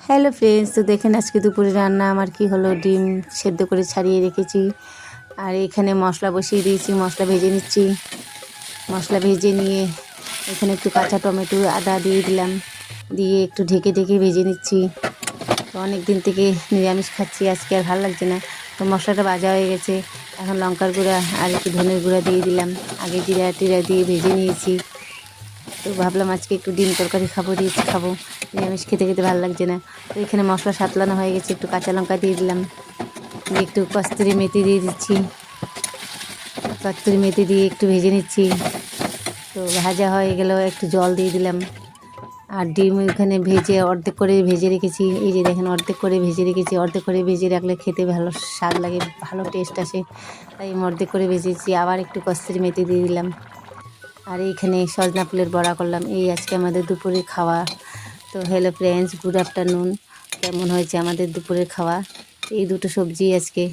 Hello friends, তো দেখেন আজকে দুপুরে রান্না আমার কি হলো। ডিম সেদ্ধ করে ছাড়িয়ে রেখেছি, আর এখানে মশলা বসিয়ে দিয়েছি। মশলা ভেজে নিচ্ছি। মশলা ভেজে নিয়ে এখানে একটু কাঁচা টমেটো আদা দিয়ে দিলাম, দিয়ে একটু ঢেকে ঢেকে ভেজে নিচ্ছি। তো অনেক দিন থেকে নিরামিষ খাচ্ছি, আজকে আর ভালো লাগছে না। তো মশলাটা ভাজা হয়ে গেছে, এখন লঙ্কার গুঁড়া আর একটু ধনের গুঁড়া দিয়ে দিলাম। আগে জিরা টিরা দিয়ে ভেজে নিয়েছি। তো ভাবলাম আজকে একটু ডিম তরকারি খাবো, দিয়েছি খাবো, নিরামিষ খেতে খেতে ভালো লাগছে না। তো এখানে মশলা সাতলানো হয়ে গেছে, একটু কাঁচা লঙ্কা দিয়ে দিলাম, দিয়ে একটু কস্তুরি মেথি দিয়ে দিচ্ছি। কস্তুরি মেথি দিয়ে একটু ভেজে নিচ্ছি। তো ভাজা হয়ে গেল, একটু জল দিয়ে দিলাম। আর ডিম এখানে ভেজে অর্ধেক করে ভেজে রেখেছি, এই যে দেখেন অর্ধেক করে ভেজে রেখেছি। অর্ধেক করে ভেজে রাখলে খেতে ভালো স্বাদ লাগে, ভালো টেস্ট আসে, তাই আমি অর্ধেক করে ভেজেছি। আবার একটু কস্তুরি মেথি দিয়ে দিলাম, আর এইখানে সজনা ফুলের বড়া করলাম। এই আজকে আমাদের দুপুরের খাওয়া। তো হ্যালো ফ্রেন্ডস, গুড আফটারনুন। কেমন হয়েছে আমাদের দুপুরের খাওয়া? এই দুটো সবজি আজকে